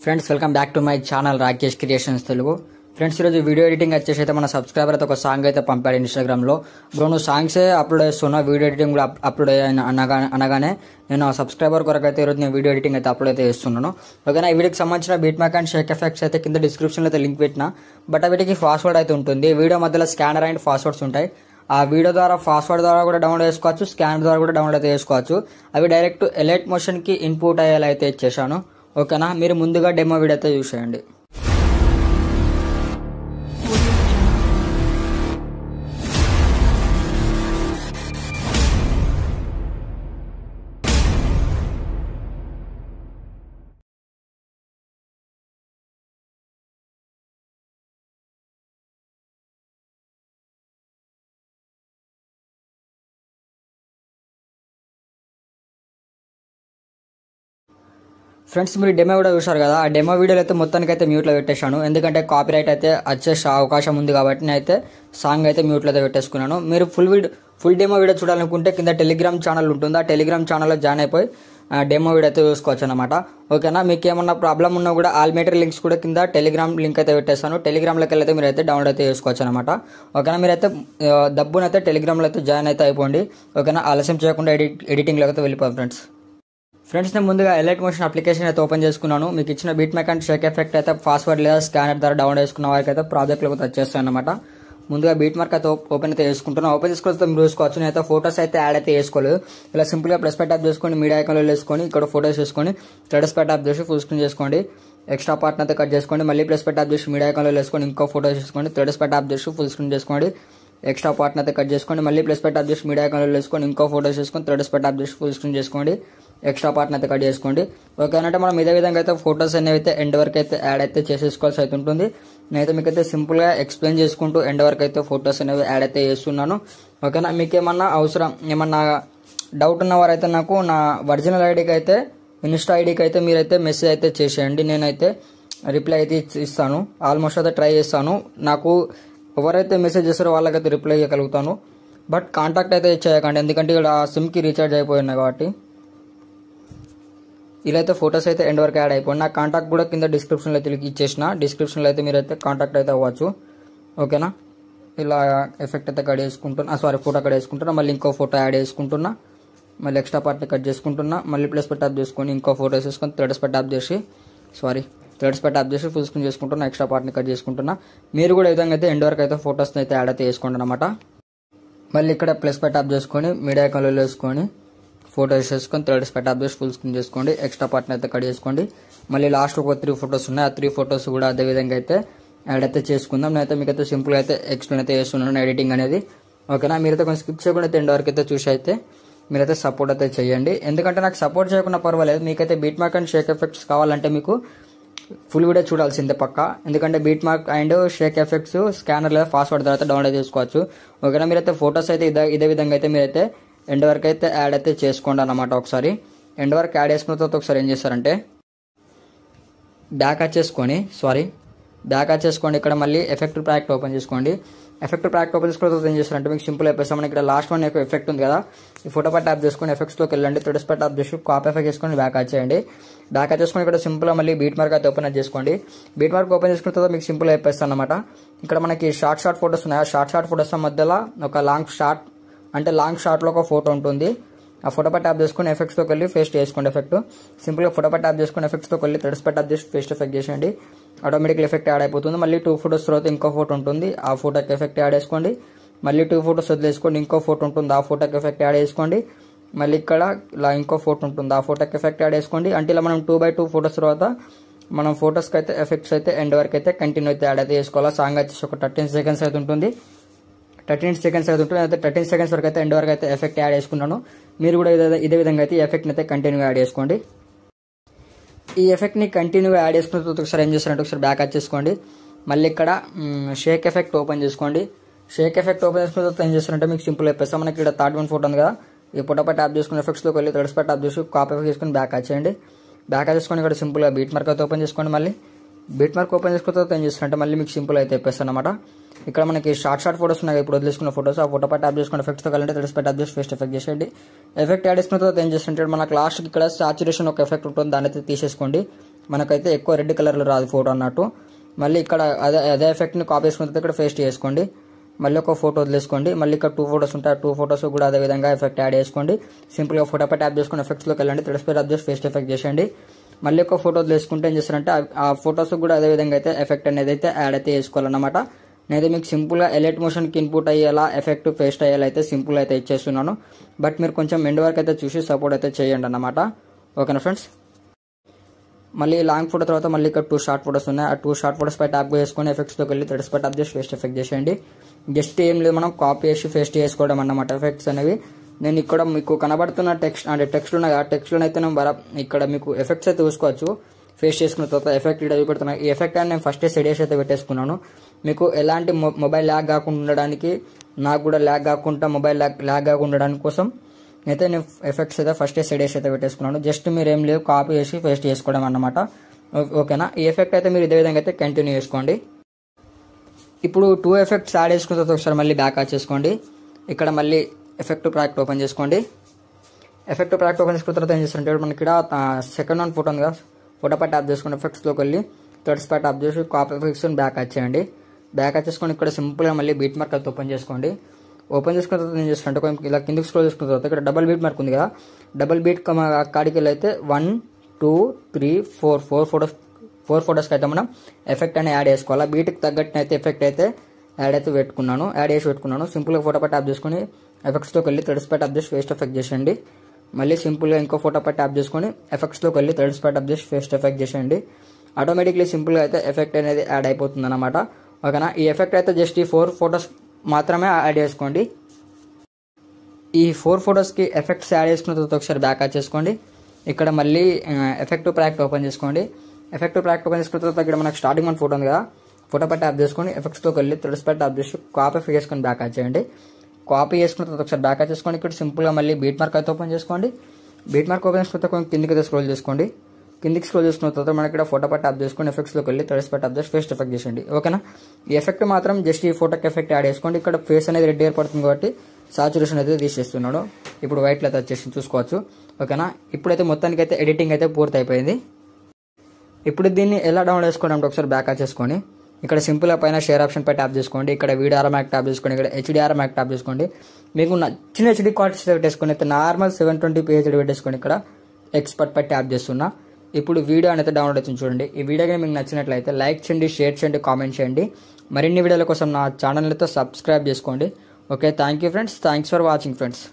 Friends welcome back to my channel Rakesh creations Telugu. Friends ఈరోజు video editing వచ్చేసి అయితే మన సబ్స్క్రైబర్ అయితే ఒక సాంగ్ అయితే పంపాడు ఇన్స్టాగ్రామ్లో. బ్రో నువ్వు సాంగ్సే అప్లోడ్ చేస్తున్నా, వీడియో ఎడిటింగ్ కూడా అప్లోడ్ అనగానే నేను ఆ సబ్స్క్రైబర్ కొరకు అయితే ఈరోజు నేను వీడియో ఎడిటింగ్ అయితే అప్లోడ్ అయితే చేస్తున్నాను. ఓకేనా, ఈ వీడియోకి సంబంధించిన beat mac and shake effects అయితే కింద డిస్క్రిప్షన్లో అయితే లింక్ పెట్టినా. బట్ వీటికి పాస్వర్డ్ అయితే ఉంటుంది, వీడియో మధ్యలో స్కానర్ అండ్ పాస్వర్డ్స్ ఉంటాయి. ఆ వీడియో ద్వారా పాస్వర్డ్ ద్వారా కూడా డౌన్లోడ్ చేసుకోవచ్చు, స్కానర్ ద్వారా కూడా డౌన్లోడ్ అయితే చేసుకోవచ్చు. అవి డైరెక్ట్ ఎలైట్ మోషన్కి ఇన్పుట్ అయ్యేలా అయితే ఇచ్చేసాను. ఓకేనా, మీరు ముందుగా డెమో వీడియో అయితే చూసేయండి. ఫ్రెండ్స్ మీరు డెమో వీడియో చూశారు కదా, ఆ డెమో వీడియోలో అయితే మొత్తానికి అయితే మ్యూట్లో పెట్టేశాను. ఎందుకంటే కాపీరైట్ అయితే వచ్చే అవకాశం ఉంది కాబట్టి నేనైతే సాంగ్ అయితే మ్యూట్లో అయితే పెట్టేసుకున్నాను. మీరు ఫుల్ డెమో వీడియో చూడాలనుకుంటే కింద టెలిగ్రామ్ ఛానల్ ఉంటుంది, ఆ టెలిగ్రామ్ ఛానల్లో జాయిన్ అయిపోయి డెమో వీడియో అయితే చూసుకోవచ్చు అనమాట. ఓకేనా, మీకు ఏమన్నా ప్రాబ్లం ఉన్నా కూడా ఆల్ మెటీరియల్ లింక్స్ కూడా కింద టెలిగ్రామ్ లింక్ అయితే పెట్టేస్తాను. టెలిగ్రామ్లోకి వెళ్ళి అయితే మీరు అయితే డౌన్లోడ్ అయితే చేసుకోవచ్చు అనమాట. ఓకేనా, మీరైతే దబ్బునైతే టెలిగ్రామ్లో అయితే జాయిన్ అయితే అయిపోండి. ఓకేనా, ఆలస్యం చేయకుండా ఎడిటింగ్లోకి అయితే వెళ్ళిపోయాం ఫ్రెండ్స్ నేను ముందుగా ఎలైట్ మోషన్ అప్లికేషన్ అయితే ఓపెన్ చేసుకున్నాను. మీకు ఇచ్చిన beat mac and shake effect అయితే పాస్వర్డ్ లేదా స్కానర్ ద్వారా డౌన్లోడ్ చేసుకున్న వారికి అయితే ప్రాజెక్ట్లోకి వచ్చేస్తాను అనమాట. ముందుగా బీట్ మార్క్ అయితే ఓపెన్ అయితే చేసుకుంటున్నాను. ఓపెన్ చేసుకుంటే మీరు చూసుకోవచ్చు, నేనైతే ఫోటోస్ అయితే యాడ్ అయితే చేసుకోలేదు. ఇలా సింపుల్గా ప్లస్ పై ట్యాప్ చేసుకొని మీడియా ఐకాన్లో వేసుకొని ఇక్కడ ఫోటోస్ చేసుకొని థ్రెడ్స్ పై ట్యాప్ చేసి ఫుల్ స్క్రీన్ చేసుకోండి. ఎక్స్ట్రా పార్ట్ అయితే కట్ చేసుకోండి. మళ్ళీ ప్లస్ పై ట్యాప్ చేసి మీడియా ఐకాన్లో వేసుకొని ఇంకో ఫోటోస్ చేసుకోండి. థ్రెడ్స్ పై ట్యాప్ చేసి ఫుల్ స్క్రీన్ చేసుకోండి. ఎక్స్ట్రా పార్ట్ అయితే కట్ చేసుకోండి. మళ్ళీ ప్లస్ పై ట్యాప్ చేసి మీడియా ఐకాన్లో వేసుకొని ఇంకో ఫోటోస్ చేసుకొని థ్రెడ్స్ పై ట్యాప్ చేసి ఫుల్ స్క్రీన్ చేసుకోండి. ఎక్స్ట్రా పార్ట్ని అయితే కట్ చేసుకోండి. ఓకే అంటే మనం ఇదే విధంగా అయితే ఫోటోస్ అనేవి అయితే ఎండ్ వరకు అయితే యాడ్ అయితే చేసేసుకోవాల్సి అయితే ఉంటుంది. నేనైతే మీకైతే సింపుల్గా ఎక్స్ప్లెయిన్ చేసుకుంటూ ఎండ్ వరకు అయితే ఫోటోస్ అనేవి యాడ్ అయితే చేస్తున్నాను. ఓకేనా, మీకు ఏమన్నా అవసరం ఏమన్నా డౌట్ ఉన్నవారైతే నాకు నా ఒరిజినల్ ఐడికి అయితే ఇన్స్టా ఐడికి అయితే మీరైతే మెసేజ్ అయితే చేసేయండి. నేనైతే రిప్లై అయితే ఇస్తాను. ఆల్మోస్ట్ అయితే ట్రై చేస్తాను. నాకు ఎవరైతే మెసేజ్ చేస్తారో వాళ్ళకైతే రిప్లై ఇవ్వగలుగుతాను. బట్ కాంటాక్ట్ అయితే చేయకండి, ఎందుకంటే ఇక్కడ సిమ్కి రీఛార్జ్ అయిపోయినాయి కాబట్టి. ఇలా అయితే ఫోటోస్ అయితే ఎండ్ వరకు యాడ్ అయిపోయింది. నా కాంటాక్ట్ కూడా కింద డిస్క్రిప్షన్లో అయితే ఇచ్చేసిన, డిస్క్రిప్షన్లో అయితే మీరైతే కాంటాక్ట్ అయితే అవ్వచ్చు. ఓకేనా, ఇలా ఎఫెక్ట్ అయితే కట్ చేసుకుంటున్నా, ఫోటో కట్ చేసుకుంటున్నా. మళ్ళీ ఇంకో ఫోటో యాడ్ చేసుకుంటున్నా. మళ్ళీ ఎక్స్ట్రా పార్ట్ని కట్ చేసుకుంటున్నా. మళ్ళీ ప్లస్ పై ట్యాప్ చేసుకొని ఇంకో ఫోటో వేసేసుకొని థ్రెడ్స్ పై ట్యాప్ చేసి ఫుల్ స్క్రీన్ చేసుకుంటున్నా. ఎక్స్ట్రా పార్ట్ని కట్ చేసుకుంటున్నా. మీరు కూడా ఈ విధంగా అయితే ఎండ్ వరకు అయితే ఫోటోస్ని అయితే యాడ్ అయితే చేసుకోండి అనమాట. మళ్ళీ ఇక్కడ ప్లస్ పై ట్యాప్ చేసుకొని మీడియా ఐకాన్లో వేసుకొని ఫోటో వేసేసుకొని థ్రెడ్స్ పై ట్యాప్ చేసి ఫుల్ స్క్రీన్ చేసుకోండి. ఎక్స్ట్రా పార్ట్ని అయితే కట్ చేసుకోండి. మళ్ళీ లాస్ట్ ఒక 3 ఫోటోస్ ఉన్నాయి, ఆ 3 ఫోటోస్ కూడా అదే విధంగా అయితే యాడ్ అయితే చేసుకుందాం. నేనైతే మీకైతే సింపుల్గా అయితే ఎక్స్ప్లెయిన్ అయితే చేస్తున్నాను ఎడిటింగ్ అనేది. ఓకేనా, మీరైతే కొంచెం స్కిప్ చేయకుండా అయితే ఎండ్ వరకు అయితే చూసి అయితే మీరైతే సపోర్ట్ అయితే చేయండి. ఎందుకంటే నాకు సపోర్ట్ చేయకుండా పర్వాలేదు, మీకైతే beat mark and shake effects కావాలంటే మీకు ఫుల్ వీడియో చూడాల్సిందే పక్క. ఎందుకంటే beat mark and shake effects scanner లేదా పాస్వర్డ్ తర్వాత డౌన్లోడ్ చేసుకోవచ్చు. ఓకేనా, మీరైతే ఫోటోస్ అయితే ఇదే విధంగా అయితే మీరైతే ఎండ్ వరకు అయితే యాడ్ అయితే చేసుకోండి అన్నమాట. ఒకసారి ఎండ్ వరకు యాడ్ చేసుకున్న తర్వాత ఒకసారి ఏం చేస్తారంటే బ్యాక్ వచ్చేసుకొని ఇక్కడ మళ్ళీ ఎఫెక్ట్ ప్యాక్ ఓపెన్ చేసుకోండి. ఎఫెక్ట్ ప్యాక్ ఓపెన్ చేసుకున్న తర్వాత ఏం చేస్తారంటే మీకు సింపుల్ అయిపోయి మనకి ఇక్కడ లాస్ట్ వన్ ఎఫెక్ట్ ఉంది కదా, ఈ ఫోటో పై ట్యాప్ చేసుకొని ఎఫెక్ట్స్లోకి వెళ్ళండి. థ్రెడ్స్ పై ట్యాప్ చేసి కాపీ ఎఫెక్ట్ చేసుకొని బ్యాక్ వచ్చేయండి. బ్యాక్ వచ్చేసుకొని ఇక్కడ సింపుల్గా మళ్ళీ బీట్ మార్క్ అయితే ఓపెన్ చేసుకోండి. బీట్ మార్క్ ఓపెన్ చేసుకున్న తర్వాత మీకు సింపుల్ అయిపోతుంది అనమాట. ఇక్కడ మనకి షార్ట్ ఫోటోస్ ఉన్నాయి. ఆ షార్ట్ ఫోటోస్ మధ్యలో ఒక లాంగ్ షార్ట్లో ఒక ఫోటో ఉంటుంది. ఆ ఫోటో పై ట్యాప్ చేసుకుని ఎఫెక్ట్స్లోకి వెళ్ళి పేస్ట్ చేసుకోండి. ఎఫెక్ట్ సింపుల్గా ఫోటో పై ట్యాప్ చేసుకుని ఎఫెక్ట్స్లోకి వెళ్ళి థ్రెడ్స్ పై ట్యాప్ చేసి పేస్ట్ ఎఫెక్ట్ చేసేయండి. ఆటోమేటిక్గా ఎఫెక్ట్ యాడ్ అయిపోతుంది. మళ్ళీ 2 ఫోటోస్ తర్వాత ఇంకో ఫోటో ఉంటుంది, ఆ ఫోటోకి ఎఫెక్ట్ యాడ్ చేసుకోండి. మళ్ళీ 2 ఫోటోస్ వదిలేసుకోండి, ఇంకో ఫోటో ఉంటుంది, ఆ ఫోటోకి ఎఫెక్ట్ యాడ్ చేసుకోండి. మళ్ళీ ఇక్కడ ఇలా ఇంకో ఫోటో ఉంటుంది, ఆ ఫోటోకి ఎఫెక్ట్ యాడ్ చేసుకోండి. అంటే ఇలా మనం 2x2 ఫోటోస్ తర్వాత మనం ఫోటోస్కి అయితే ఎఫెక్ట్స్ అయితే ఎండ్ వరకు అయితే కంటిన్యూ అయితే యాడ్ అయితే చేసుకోవాలి. సాంగ్ వచ్చేసి ఒక 13 సెకండ్స్ అయితే ఉంటుంది. 13 సెకండ్స్ అయితే 13 సెకండ్స్ వరకు అయితే ఎండ్ వరకు అయితే ఎఫెక్ట్ యాడ్ చేసుకున్నాను. మీరు కూడా ఇదే విధంగా అయితే ఈ ఎఫెక్ట్ని అయితే కంటిన్యూ యాడ్ చేసుకోండి. ఈ ఎఫెక్ట్ని కంటిన్యూగా యాడ్ చేసుకున్న తర్వాత ఒకసారి ఏం చేస్తారంటే ఒకసారి బ్యాక్ వచ్చేసుకోండి. మళ్ళీ ఇక్కడ షేక్ ఎఫెక్ట్ ఓపెన్ చేసుకోండి. షేక్ ఎఫెక్ట్ ఓపెన్ చేసుకున్న తర్వాత ఏం చేస్తారంటే మీకు సింపుల్ అయిపోయి మనకి ఇక్కడ థర్డ్ వన్ ఫోటో ఉంది కదా, ఈ ఫోటో పై ట్యాప్ చేసుకుని ఎఫెక్ట్స్లోకి వెళ్ళి థ్రెడ్స్ పై ట్యాప్ చేసి కాపీ ఎఫెక్ట్ చేసుకుని బ్యాక్ వచ్చేయండి. బ్యాక్ వచ్చేసుకొని ఇక్కడ సింపుల్గా బీట్ మార్క్ అయితే ఓపెన్ చేసుకోండి. మళ్ళీ బీట్ మార్క్ ఓపెన్ చేసుకున్న తర్వాత ఏం చేస్తారంటే మళ్ళీ మీకు సింపుల్ అయితే అయిపోతుంది అనమాట. ఇక్కడ మనకి షార్ట్ ఫోటోస్ ఉన్నాయి, ఇప్పుడు వదిలేసుకున్న ఫోటోస్. ఆ ఫోటో పై ట్యాప్ చేసుకుని ఎఫెక్ట్స్తో కలిసి థ్రెడ్స్ పై ట్యాప్ చేసి ఫేస్ట్ ఎఫెక్ట్ చేసేయండి. ఎఫెక్ట్ యాడ్ చేసుకున్న తర్వాత ఏం చేస్తుంటే మనకు లాస్ట్కి ఇక్కడ సాచురేషన్ ఒక ఎఫెక్ట్ ఉంటుంది, దాన్ని అయితే తీసేసుకోండి. మనకైతే ఎక్కువ రెడ్ కలర్లో రాదు ఫోటో అన్నట్టు. మళ్ళీ ఇక్కడ అదే ఎఫెక్ట్ని కాపీ చేసుకున్న తర్వాత ఇక్కడ పేస్ట్ చేసుకోండి. మళ్ళీ ఒక ఫోటో వదిలేసుకోండి. మళ్ళీ ఇక్కడ 2 ఫోటోస్ ఉంటాయి. 2 ఫోటోస్ కూడా అదే విధంగా ఎఫెక్ట్ యాడ్ చేసుకోండి. సింపుల్గా ఫోటోపై ట్యాప్ చేసుకుని ఎఫెక్ట్స్లోకి వెళ్ళండి. థ్రెడ్స్ ట్యాప్ చేసి ఫేస్ట్ ఎఫెక్ట్ చేసేయండి. మళ్ళీ ఒక ఫోటో వదిలేసుకుంటే ఏం చేస్తారంటే ఆ ఫోటోస్ కూడా అదే విధంగా అయితే ఎఫెక్ట్ అనేది అయితే యాడ్ అయితే చేసుకోవాలన్నమాట. నేనైతే మీకు సింపుల్గా ఎలైట్ మోషన్కి ఇన్పుట్ అయ్యేలా ఎఫెక్ట్ పేస్ట్ అయ్యేలా అయితే సింపుల్ అయితే ఇచ్చేస్తున్నాను. బట్ మీరు కొంచెం ఎండ్ వరకు అయితే చూసి సపోర్ట్ అయితే చేయండి అన్నమాట. ఓకేనా ఫ్రెండ్స్. మళ్ళీ లాంగ్ ఫోటో తర్వాత మళ్ళీ ఇక్కడ 2 షార్ట్ ఫోటోస్ ఉన్నాయి. ఆ 2 షార్ట్ ఫోటోస్ పై ట్యాప్ చేసుకొని ఎఫెక్ట్స్లోకి వెళ్ళి థ్రెడ్స్ పై ట్యాప్ చేసి ఫేస్ట్ ఎఫెక్ట్ చేసేయండి. జస్ట్ ఏం లేదు, మనం కాపీ చేసి ఫేస్ట్ చేసుకోవడం అన్నమాట ఎఫెక్ట్స్ అనేవి. నేను ఇక్కడ మీకు కనబడుతున్న టెక్స్ట్ అంటే టెక్స్ట్ ఉన్నాయి. ఆ టెక్స్ట్లో అయితే నేను ఇక్కడ మీకు ఎఫెక్ట్స్ అయితే చూసుకోవచ్చు. ఫేస్ చేసుకున్న తర్వాత ఎఫెక్ట్ ఇక్కడ చూపెడుతున్నాను. ఈ ఎఫెక్ట్ అని నేను ఫస్టే సెట్ చేసి అయితే పెట్టేసుకున్నాను. మీకు ఎలాంటి మొబైల్ ల్యాగ్ కాకుండా ఉండడానికి, నాకు కూడా ల్యాగ్ కాకుండా మొబైల్ ల్యాగ్ కాకుండా ఉండడానికి కోసం అయితే నేను ఎఫెక్ట్స్ అయితే ఫస్టే సెట్ చేసి అయితే పెట్టేసుకున్నాను. జస్ట్ మీరు ఏం లేవు కాపీ చేసి పేస్ట్ చేసుకోవడం అన్నమాట. ఓకేనా. ఈ ఎఫెక్ట్ అయితే మీరు ఇదే విధంగా అయితే కంటిన్యూ చేసుకోండి. ఇప్పుడు 2 ఎఫెక్ట్స్ యాడ్ చేసుకున్న తర్వాత ఒకసారి మళ్ళీ బ్యాక్ చేసుకోండి. ఇక్కడ మళ్ళీ ఎఫెక్ట్ ప్రాజెక్ట్ ఓపెన్ చేసుకోండి. ఎఫెక్ట్ ప్రాజెక్ట్ ఓపెన్ చేసుకున్న తర్వాత ఏం చేస్తారంటే మనకి ఇక్కడ సెకండ్ వన్ ఫోటో ఉంది కదా, ఫోటో పై ట్యాప్ చేసుకుని ఎఫెక్ట్స్లోకి వెళ్ళి థ్రెడ్స్ పై ట్యాప్ చేసి కాపీ ఎఫెక్ట్స్ బ్యాక్ వచ్చేయండి. బ్యాక్ వచ్చేసుకొని ఇక్కడ సింపుల్గా మళ్ళీ బీట్ మార్క్ అయితే ఓపెన్ చేసుకోండి. ఓపెన్ చేసుకున్న తర్వాత ఏం చేస్తారంటే కొంచెం ఇలా కిందికి స్క్రోల్ చేసుకున్న తర్వాత ఇక్కడ డబల్ బీట్ మార్క్ ఉంది కదా, డబల్ బీట్ కాడికి వెళ్ళి అయితే 1 2 3 4 ఫోటోస్కి అయితే మనం ఎఫెక్ట్ అని యాడ్ చేసుకోవాలి. బీట్కి తగ్గట్టు అయితే ఎఫెక్ట్ అయితే యాడ్ చేసి పెట్టుకున్నాను. సింపుల్గా ఫోటో పై ట్యాప్ చేసుకుని ఎఫెక్ట్స్లోకి వెళ్ళి థ్రెడ్స్ పై ట్యాప్ చేసి ఫేస్ట్ ఎఫెక్ట్ చేసేయండి. మళ్ళీ సింపుల్గా ఇంకో ఫోటో పై ట్యాప్ చేసుకొని ఎఫెక్ట్స్లోకి వెళ్ళి థ్రెడ్స్ పై ట్యాప్ చేసి ఫేస్ట్ ఎఫెక్ట్ చేసేయండి. ఆటోమేటిక్లీ సింపుల్గా అయితే ఎఫెక్ట్ అనేది యాడ్ అయిపోతుంది అనమాట. ఓకేనా. ఈ ఎఫెక్ట్ అయితే జస్ట్ ఈ 4 ఫోటోస్ మాత్రమే యాడ్ చేసుకోండి. ఈ 4 ఫోటోస్కి ఎఫెక్ట్స్ యాడ్ చేసుకున్న తర్వాత ఒకసారి బ్యాక్ చేసుకోండి. ఇక్కడ మళ్ళీ ఎఫెక్టివ్ ప్రాజెక్ట్ ఓపెన్ చేసుకోండి. ఎఫెక్టివ్ ప్రాజెక్ట్ ఓపెన్ చేసుకున్న తర్వాత ఇక్కడ మనకు స్టార్టింగ్ వన్ ఫోటో ఉంది కదా, ఫోటో పై ట్యాప్ చేసుకొని ఎఫెక్ట్స్లోకి వెళ్ళి థ్రెడ్స్ పై ట్యాప్ చేసి కాపీ చేసుకొని బ్యాక్ చేయండి. కాపీ చేసుకున్న తర్వాత ఒకసారి బ్యాక్ చేసుకోండి. ఇక్కడ సింపుల్గా మళ్ళీ బీట్ మార్క్ అయితే ఓపెన్ చేసుకోండి. బీట్ మార్క్ ఓపెన్ చేసుకున్న తర్వాత కిందికి అయితే స్క్రోల్ చేసుకోండి. కిందికి స్క్రోల్ చేసుకున్న తర్వాత మనకి ఇక్కడ ఫోటో పై ట్యాప్ చేసుకొని ఎఫెక్ట్స్లోకి వెళ్ళి థ్రెడ్స్ పై ట్యాప్ చేసి ఫేస్ట్ ఎఫెక్ట్ చేసేయండి. ఓకేనా. ఈ ఎఫెక్ట్ మాత్రం జస్ట్ ఈ ఫోటోకి ఎఫెక్ట్ యాడ్ చేసుకోండి. ఇక్కడ ఫేస్ అనేది రెడ్ ఏర్పడుతుంది కాబట్టి సాచురేషన్ అయితే తీసేస్తున్నాడు. ఇప్పుడు వైట్లో అయితే వచ్చేసి చూసుకోవచ్చు. ఓకేనా. ఇప్పుడైతే మొత్తానికి అయితే ఎడిటింగ్ అయితే పూర్తి అయిపోయింది. ఇప్పుడు దీన్ని ఎలా డౌన్లోడ్ చేసుకోండి అంటే ఒకసారి బ్యాక్ చేసుకొని ఇక్కడ సింపుల్గా పైన షేర్ ఆప్షన్ పై ట్యాప్ చేసుకోండి. ఇక్కడ వీడిఆర్ మ్యాక్ ట్యాప్ చేసుకోండి. ఇక్కడ హెచ్డిఆర్ మ్యాక్ ట్యాప్ చేసుకోండి. మీకు నచ్చిన హెచ్డి క్వాలిటీస్ పెట్టేసుకొని అయితే నార్మల్ 720p హెచ్డి పెట్టేసుకొని ఇక్కడ ఎక్స్పర్ట్ పై ట్యాప్ చేస్తున్నా. ఇప్పుడు వీడియో అనేది డౌన్లోడ్ అవుతుంది చూడండి. ఈ వీడియో కానీ మీకు నచ్చినట్లయితే లైక్ చేయండి, షేర్ చేయండి, కామెంట్ చేయండి. మరిన్ని వీడియోల కోసం నా ఛానల్ అయితే సబ్స్క్రైబ్ చేసుకోండి. Okay, thank you friends. Thanks for watching friends.